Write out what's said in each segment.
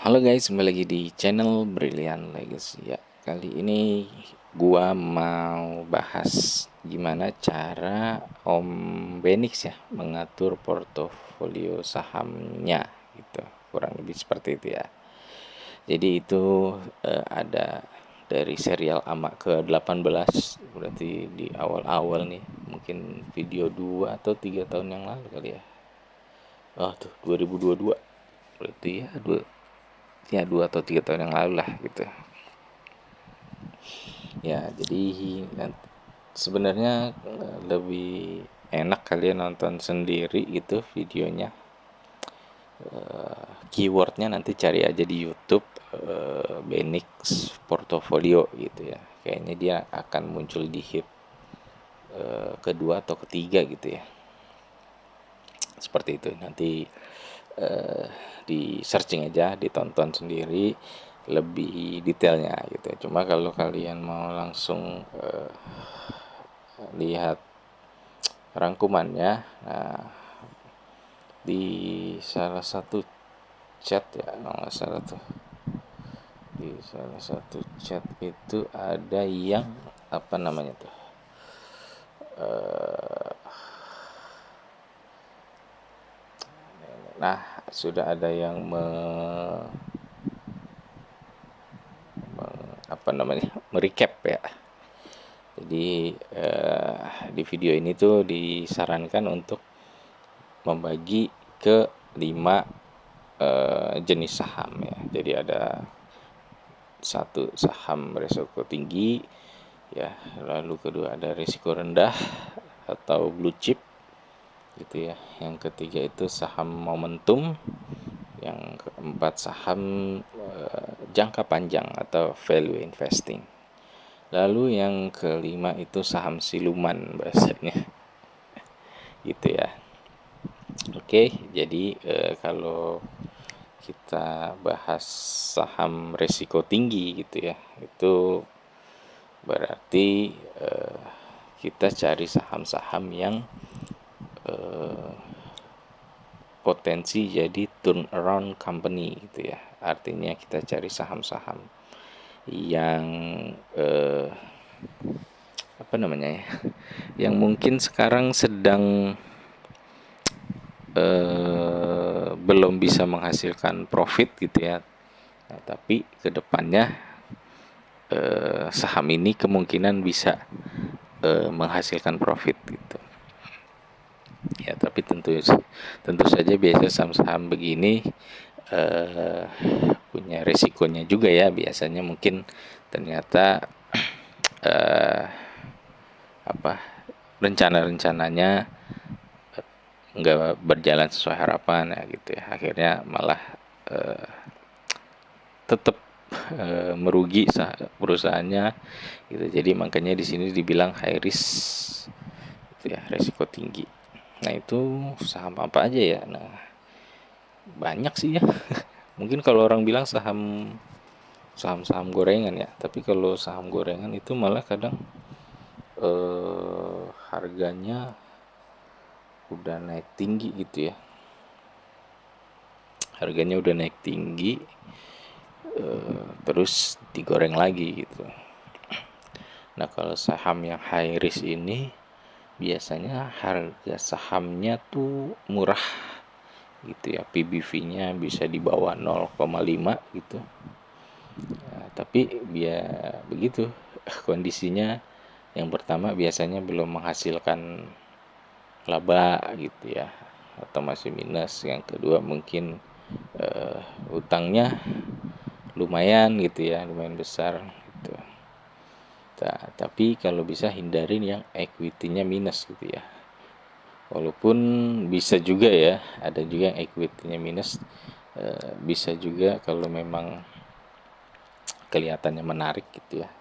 Halo guys, kembali lagi di channel Brilliant Legacy ya. Kali ini gua mau bahas gimana cara Om Benix ya mengatur portofolio sahamnya gitu. Kurang lebih seperti itu ya. Jadi itu ada dari serial AMA ke-18, berarti di awal-awal nih, mungkin video 2 atau 3 tahun yang lalu kali ya. Oh tuh 2022. Berarti ya 2 atau 3 tahun yang lalu lah gitu ya. Jadi sebenarnya lebih enak kalian nonton sendiri gitu videonya. Keywordnya nanti cari aja di YouTube, Benix Portfolio gitu ya, kayaknya dia akan muncul di hit kedua atau ketiga gitu ya, seperti itu. Nanti di searching aja, ditonton sendiri lebih detailnya gitu. Cuma kalau kalian mau langsung lihat rangkumannya, nah, di salah satu chat ya, kalau nggak salah tuh, di salah satu chat itu ada yang apa namanya tuh, nah sudah ada yang apa namanya merecap ya. Jadi di video ini tuh disarankan untuk membagi ke 5 jenis saham ya. Jadi ada satu saham risiko tinggi ya, lalu kedua ada risiko rendah atau blue chip gitu ya. Yang ketiga itu saham momentum, yang keempat saham jangka panjang atau value investing. Lalu yang kelima itu saham siluman bahasanya gitu ya. Oke, jadi kalau kita bahas saham risiko tinggi gitu ya, itu berarti kita cari saham-saham yang potensi jadi turnaround company gitu ya. Artinya kita cari saham-saham yang apa namanya ya, yang mungkin sekarang sedang belum bisa menghasilkan profit gitu ya. Nah, tapi kedepannya saham ini kemungkinan bisa menghasilkan profit gitu ya. Tapi tentu saja biasa saham-saham begini eh, punya resikonya juga ya. Biasanya mungkin ternyata eh, apa rencana-rencananya nggak berjalan sesuai harapan ya gitu ya. Akhirnya malah tetap merugi perusahaannya gitu. Jadi makanya di sini dibilang high risk gitu ya, resiko tinggi. Nah itu saham apa aja ya? Nah banyak sih ya. Mungkin kalau orang bilang saham-saham gorengan ya, tapi kalau saham gorengan itu malah kadang harganya udah naik tinggi gitu ya. Harganya udah naik tinggi, terus digoreng lagi gitu. Nah kalau saham yang high risk ini biasanya harga sahamnya tuh murah gitu ya, PBV-nya bisa di bawah 0,5 gitu. Nah, tapi begitu kondisinya, yang pertama biasanya belum menghasilkan laba gitu ya, atau masih minus. Yang kedua mungkin utangnya lumayan gitu ya, lumayan besar gitu. Nah, tapi kalau bisa hindarin yang equity-nya minus gitu ya. Walaupun bisa juga ya, ada juga yang equity-nya minus. Bisa juga kalau memang kelihatannya menarik gitu ya.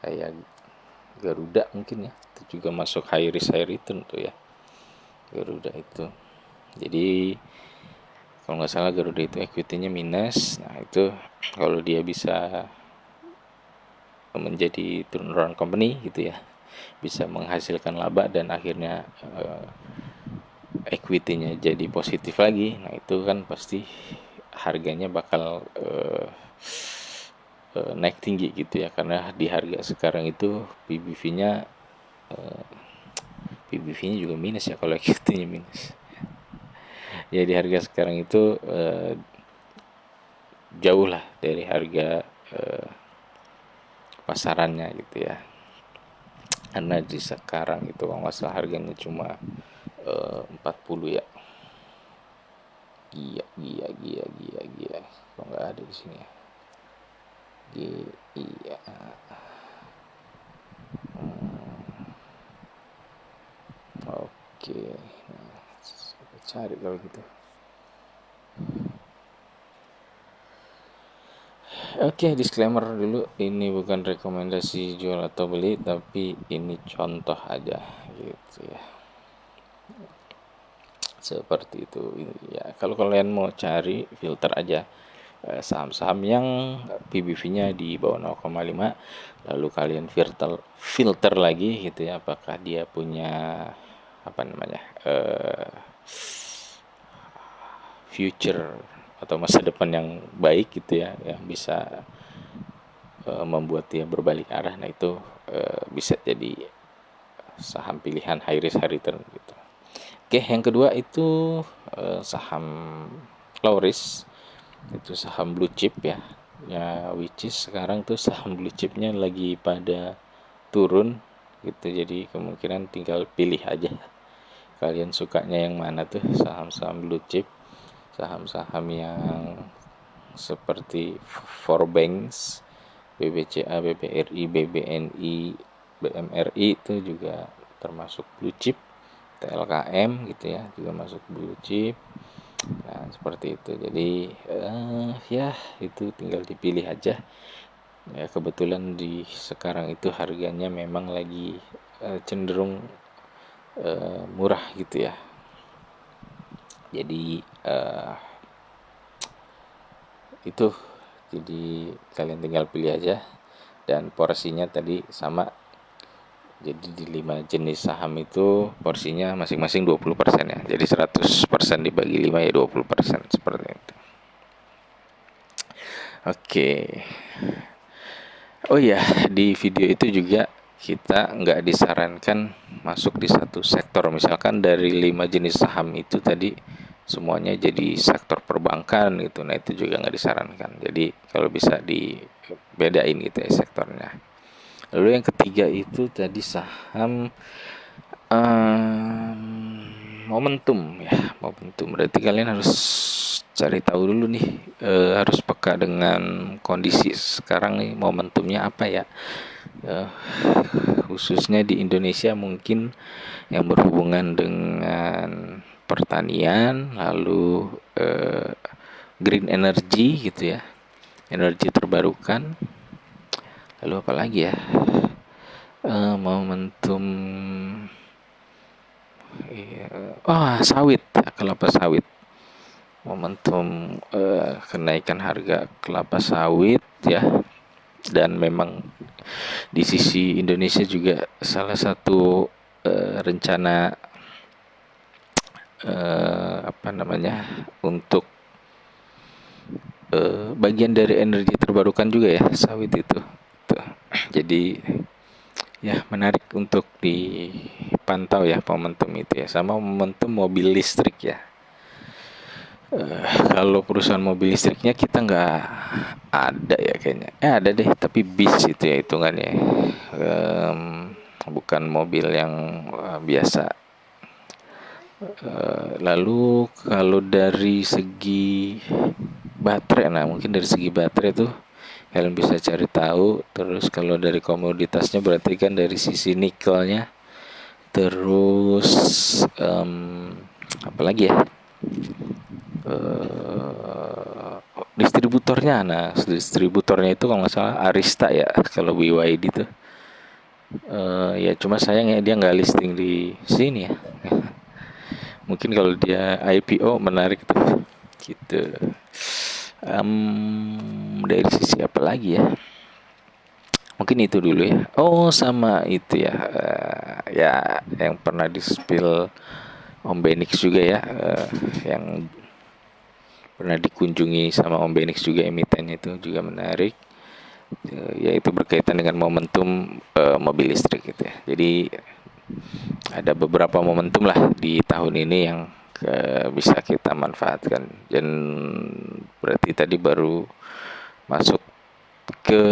Kayak Garuda mungkin ya, itu juga masuk high risk high return tuh ya, Garuda itu. Jadi kalau nggak salah Garuda itu equity-nya minus. Nah itu kalau dia bisa menjadi turnaround company gitu ya, bisa menghasilkan laba dan akhirnya equity-nya jadi positif lagi. Nah itu kan pasti harganya bakal naik tinggi gitu ya, karena di harga sekarang itu PBV-nya juga minus ya, kalau nya minus ya. Di harga sekarang itu jauh lah dari harga pasarannya gitu ya, karena di sekarang itu kalau nggak salah harganya cuma 40 ya. Gila kok nggak ada di sini ya. Iya. Oke, nah, saya cari kalau gitu. Oke, disclaimer dulu, ini bukan rekomendasi jual atau beli, tapi ini contoh aja gitu ya. Seperti itu ya. Kalau kalian mau cari, filter aja saham-saham yang PBV-nya di bawah 0,5, lalu kalian filter lagi gitu ya, apakah dia punya apa namanya future atau masa depan yang baik gitu ya, yang bisa membuat dia berbalik arah. Nah itu bisa jadi saham pilihan high risk high return gitu. Oke, yang kedua itu saham low risk, itu saham blue chip ya. Ya, which is sekarang tuh saham blue chipnya lagi pada turun gitu, jadi kemungkinan tinggal pilih aja kalian sukanya yang mana tuh, saham-saham blue chip, saham-saham yang seperti four banks, BBCA, BBRI, BBNI, BMRI itu juga termasuk blue chip. TLKM gitu ya juga masuk blue chip. Nah seperti itu, jadi ya itu tinggal dipilih aja ya. Kebetulan di sekarang itu harganya memang lagi cenderung murah gitu ya, jadi itu, jadi kalian tinggal pilih aja. Dan porsinya tadi sama, jadi di 5 jenis saham itu porsinya masing-masing 20% ya. Jadi 100% dibagi 5 ya 20%, seperti itu. Oke. Oh iya, di video itu juga kita nggak disarankan masuk di satu sektor. Misalkan dari 5 jenis saham itu tadi semuanya jadi sektor perbankan gitu. Nah itu juga nggak disarankan. Jadi kalau bisa dibedain gitu ya sektornya. Lalu yang ketiga itu tadi saham momentum ya. Momentum berarti kalian harus cari tahu dulu nih, harus peka dengan kondisi sekarang nih, momentumnya apa ya. Khususnya di Indonesia mungkin yang berhubungan dengan pertanian, lalu green energy gitu ya, energi terbarukan. Lalu apa lagi ya, momentum sawit, kelapa sawit. Momentum kenaikan harga kelapa sawit ya. Dan memang di sisi Indonesia juga salah satu rencana untuk bagian dari energi terbarukan juga ya sawit itu. Tuh. Jadi ya menarik untuk dipantau ya momentum itu ya, sama momentum mobil listrik ya. Kalau perusahaan mobil listriknya kita nggak ada ya kayaknya. Ada deh, tapi bis itu ya hitungannya. Bukan mobil yang biasa. Lalu kalau dari segi baterai, nah mungkin dari segi baterai tuh kalian bisa cari tahu. Terus kalau dari komoditasnya berarti kan dari sisi nikelnya. Terus apa lagi ya? Distributornya, nah distributornya itu kalau nggak salah Arista ya, kalau BYD itu ya cuma sayangnya dia nggak listing di sini ya. Mungkin kalau dia IPO menarik tuh gitu. Dari sisi apa lagi ya, mungkin itu dulu ya. Oh sama itu ya, ya yang pernah di spill Om Benix juga ya, yang pernah dikunjungi sama Om Benix juga, emitennya itu juga menarik. Yaitu berkaitan dengan momentum mobil listrik gitu ya. Jadi ada beberapa momentum lah di tahun ini yang bisa kita manfaatkan. Dan berarti tadi baru masuk ke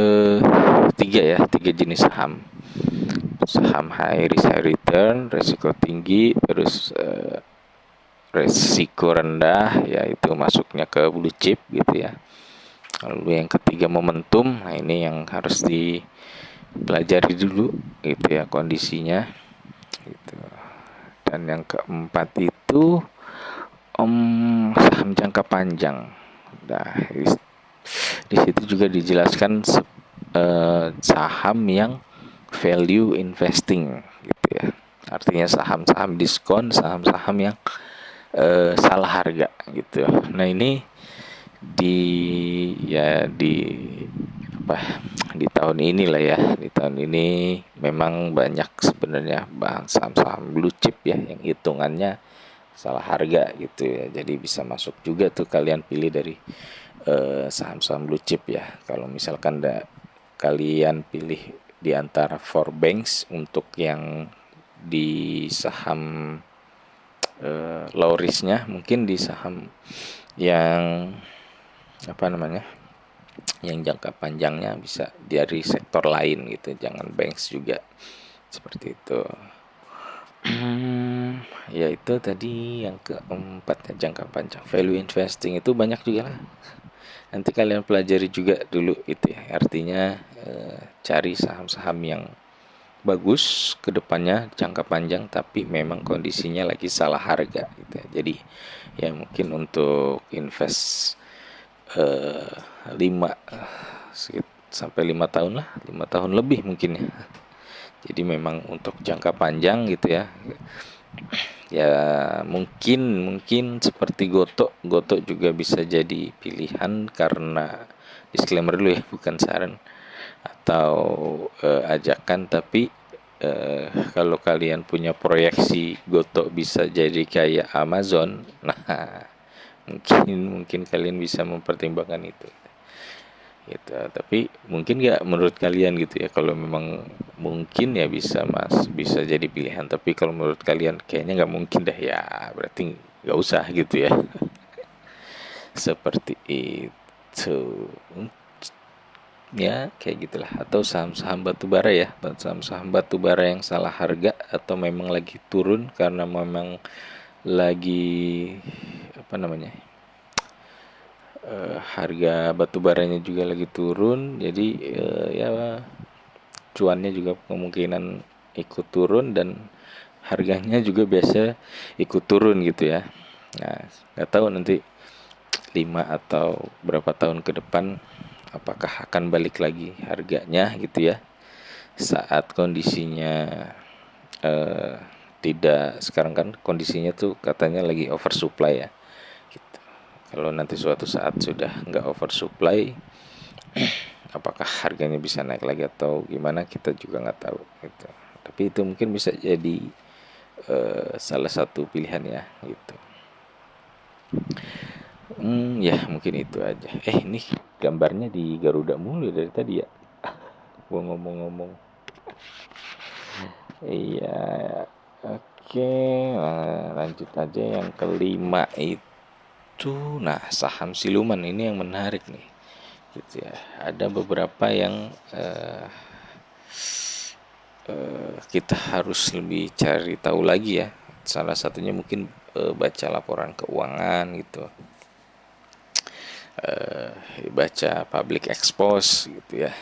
tiga jenis saham. Saham high risk high return, resiko tinggi, terus resiko rendah, yaitu masuknya ke blue chip gitu ya. Lalu yang ketiga momentum, nah ini yang harus dipelajari dulu gitu ya kondisinya gitu. Dan yang keempat itu saham jangka panjang. Nah, di situ juga dijelaskan saham yang value investing gitu ya. Artinya saham-saham diskon, saham-saham yang salah harga gitu. Nah, ini di di apa di tahun ini lah ya, di tahun ini memang banyak sebenarnya saham-saham blue chip ya yang hitungannya salah harga gitu ya. Jadi bisa masuk juga tuh kalian pilih dari saham-saham blue chip ya. Kalau misalkan kalian pilih di antara four banks untuk yang di saham low risknya, mungkin di saham yang apa namanya, yang jangka panjangnya bisa dari sektor lain gitu, jangan banks juga seperti itu. Ya itu tadi yang keempat ya, jangka panjang value investing itu banyak juga lah, nanti kalian pelajari juga dulu itu ya, artinya cari saham-saham yang bagus ke depannya jangka panjang tapi memang kondisinya lagi salah harga gitu ya. Jadi ya mungkin untuk invest 5 sampai 5 tahun lah, 5 tahun lebih mungkin ya. Jadi memang untuk jangka panjang gitu ya. Ya mungkin seperti Goto juga bisa jadi pilihan, karena disclaimer dulu ya, bukan saran atau ajakan, tapi kalau kalian punya proyeksi Goto bisa jadi kayak Amazon, nah mungkin kalian bisa mempertimbangkan itu gitu. Tapi mungkin nggak menurut kalian gitu ya, kalau memang mungkin ya bisa jadi pilihan, tapi kalau menurut kalian kayaknya nggak mungkin dah ya, berarti nggak usah gitu ya. Seperti itu ya, kayak gitulah. Atau saham-saham batubara ya, saham-saham batubara yang salah harga atau memang lagi turun karena memang lagi apa namanya, harga batubaranya juga lagi turun, jadi ya cuannya juga kemungkinan ikut turun dan harganya juga biasa ikut turun gitu ya. Nah, nggak tahu nanti 5 atau berapa tahun ke depan apakah akan balik lagi harganya gitu ya, saat kondisinya eh, tidak, sekarang kan kondisinya tuh katanya lagi oversupply ya gitu. Kalau nanti suatu saat sudah nggak oversupply, apakah harganya bisa naik lagi atau gimana, kita juga nggak tahu gitu. Tapi itu mungkin bisa jadi salah satu pilihan ya gitu. Ya mungkin itu aja. Ini gambarnya di Garuda mulu dari tadi ya, gua ngomong-ngomong. Iya, oke. Lanjut aja yang kelima itu. Nah, saham siluman ini yang menarik nih gitu ya. Ada beberapa yang kita harus lebih cari tahu lagi ya. Salah satunya mungkin baca laporan keuangan gitu, baca public expose gitu ya.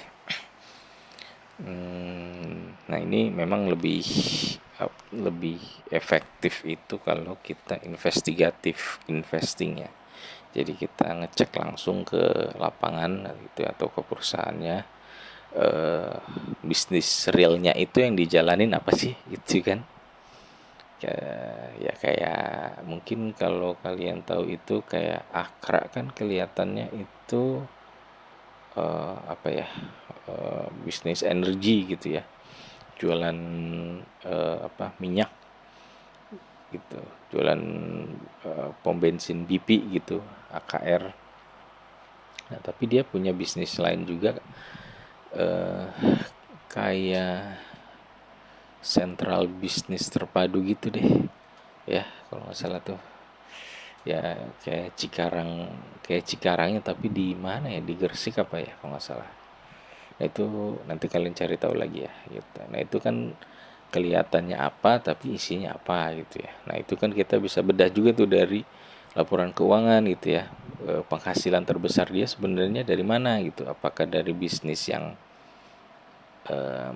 Nah ini memang lebih efektif itu kalau kita investigatif investing ya. Jadi kita ngecek langsung ke lapangan gitu atau ke perusahaannya, bisnis realnya itu yang dijalanin apa sih gitu kan. Ya kayak mungkin kalau kalian tahu itu kayak Akra kan kelihatannya itu apa ya, bisnis energi gitu ya, jualan minyak gitu, jualan pom bensin BP gitu, AKR. Nah, tapi dia punya bisnis lain juga, eh, kayak sentral bisnis terpadu gitu deh, ya kalau nggak salah tuh, ya kayak Cikarangnya tapi di mana ya, di Gresik apa ya kalau nggak salah. Nah itu nanti kalian cari tahu lagi ya gitu. Nah itu kan kelihatannya apa tapi isinya apa gitu ya. Nah itu kan kita bisa bedah juga tuh dari laporan keuangan gitu ya. Penghasilan terbesar dia sebenarnya dari mana gitu, apakah dari bisnis yang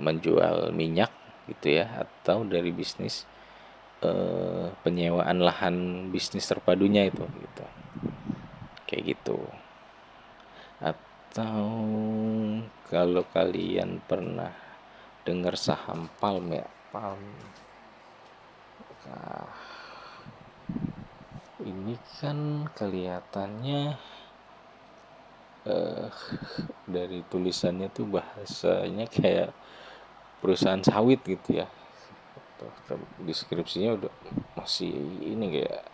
menjual minyak gitu ya, atau dari bisnis penyewaan lahan bisnis terpadunya itu gitu, kayak gitu. Atau kalau kalian pernah dengar saham Palm ya, Palm. Nah, ini kan kelihatannya eh, dari tulisannya tuh bahasanya kayak perusahaan sawit gitu ya. Deskripsinya udah masih ini kayak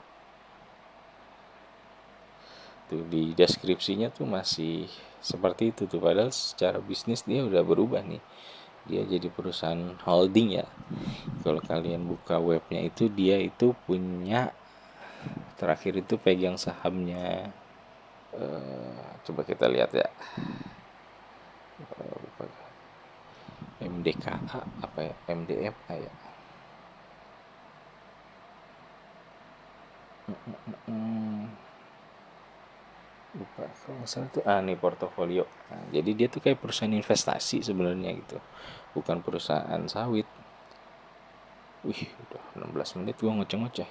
tuh, di deskripsinya tuh masih seperti itu tuh, padahal secara bisnis dia udah berubah nih, dia jadi perusahaan holding ya. Kalau kalian buka webnya itu, dia itu punya, terakhir itu pegang sahamnya, coba kita lihat ya, MDKA apa ya, MDMA ya. Lupa kalau nggak salah tuh, nih portofolio. Nah, jadi dia tuh kayak perusahaan investasi sebenarnya gitu, bukan perusahaan sawit. Wih, udah 16 menit gua ngoceh-ngoceh.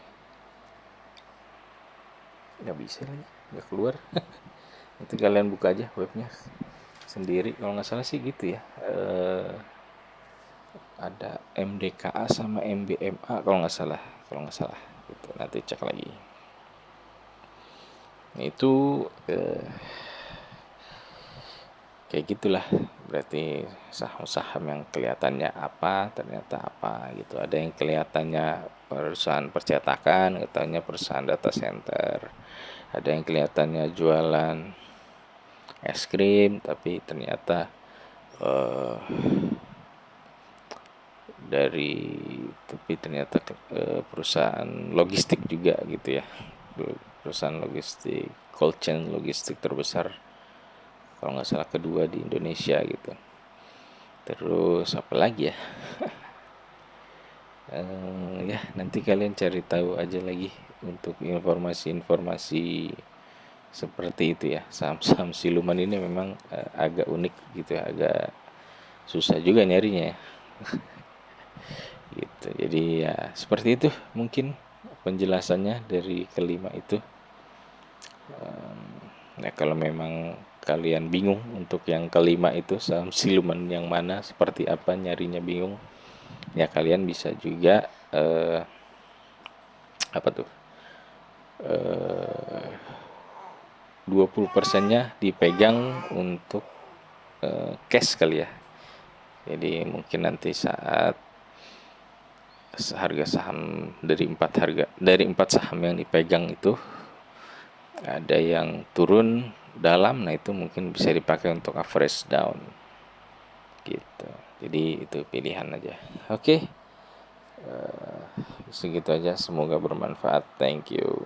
Nggak bisa lagi, nggak keluar. Nanti kalian buka aja webnya sendiri. Kalau nggak salah sih gitu ya. Ada MDKA sama MBMA kalau nggak salah. Kalau nggak salah. Gitu. Nanti cek lagi. Nah, itu kayak gitulah, berarti saham-saham yang kelihatannya apa ternyata apa gitu. Ada yang kelihatannya perusahaan percetakan, katanya perusahaan data center. Ada yang kelihatannya jualan es krim tapi ternyata eh, dari tapi ternyata perusahaan logistik juga gitu ya, perusahaan logistik, cold chain logistik terbesar kalau nggak salah kedua di Indonesia gitu. Terus apa lagi ya? Ya nanti kalian cari tahu aja lagi untuk informasi-informasi seperti itu ya. Saham-saham siluman ini memang agak unik gitu ya, agak susah juga nyarinya ya. Gitu. Jadi ya seperti itu mungkin penjelasannya dari kelima itu. Ya kalau memang kalian bingung untuk yang kelima itu saham siluman yang mana, seperti apa, nyarinya bingung, ya kalian bisa juga apa tuh, 20%-nya dipegang untuk cash kali ya. Jadi mungkin nanti saat harga saham dari empat saham yang dipegang itu ada yang turun dalam, nah itu mungkin bisa dipakai untuk average down gitu. Jadi itu pilihan aja. Oke, segitu aja, semoga bermanfaat. Thank you.